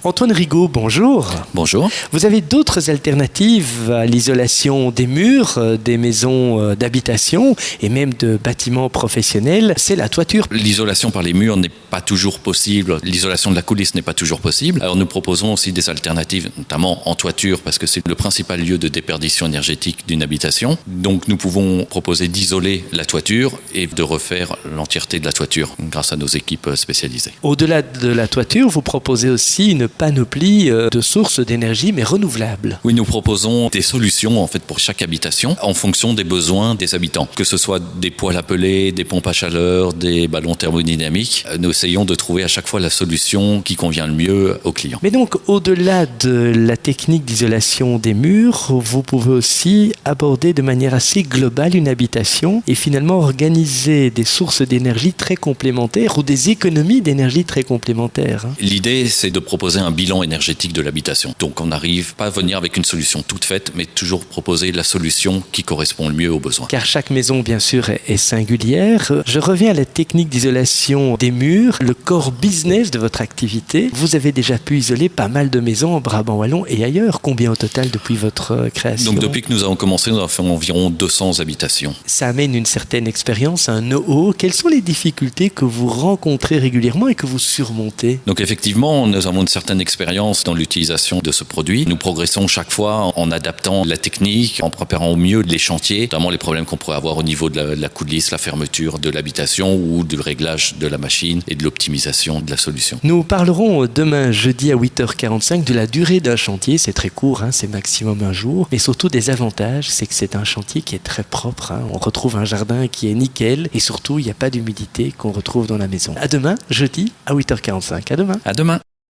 Antoine Rigaud, bonjour. Bonjour. Vous avez d'autres alternatives à l'isolation des murs, des maisons d'habitation et même de bâtiments professionnels, c'est la toiture. L'isolation par les murs n'est pas toujours possible, l'isolation de la coulisse n'est pas toujours possible. Alors nous proposons aussi des alternatives, notamment en toiture, parce que c'est le principal lieu de déperdition énergétique d'une habitation. Donc nous pouvons proposer d'isoler la toiture et de refaire l'entièreté de la toiture grâce à nos équipes spécialisées. Au-delà de la toiture, vous proposez aussi une panoplie de sources d'énergie, mais renouvelables. Oui, nous proposons des solutions en fait pour chaque habitation en fonction des besoins des habitants. Que ce soit des poêles à peler, des pompes à chaleur, des ballons thermodynamiques, nous essayons de trouver à chaque fois la solution qui convient le mieux aux clients. Mais donc, au-delà de la technique d'isolation des murs, vous pouvez aussi aborder de manière assez globale une habitation et finalement organiser des sources d'énergie très complémentaires ou des économies d'énergie très complémentaires. L'idée, c'est de proposer un bilan énergétique de l'habitation. Donc on n'arrive pas à venir avec une solution toute faite, mais toujours proposer la solution qui correspond le mieux aux besoins. Car chaque maison, bien sûr, est singulière. Je reviens à la technique d'isolation des murs, le core business de votre activité. Vous avez déjà pu isoler pas mal de maisons en Brabant wallon et ailleurs. Combien au total depuis votre création? Donc depuis que nous avons commencé, nous avons fait environ 200 habitations. Ça amène une certaine expérience, un know-how. Quelles sont les difficultés que vous rencontrez régulièrement et que vous surmontez? Donc effectivement, nous avons une certaine expérience dans l'utilisation de ce produit. Nous progressons chaque fois en adaptant la technique, en préparant au mieux les chantiers, notamment les problèmes qu'on pourrait avoir au niveau de la coulisse, la fermeture de l'habitation ou du réglage de la machine et de l'optimisation de la solution. Nous parlerons demain jeudi à 8h45 de la durée d'un chantier. C'est très court, c'est maximum un jour. Mais surtout des avantages, c'est que c'est un chantier qui est très propre. On retrouve un jardin qui est nickel et surtout il n'y a pas d'humidité qu'on retrouve dans la maison. À demain, jeudi à 8h45. À demain. À demain.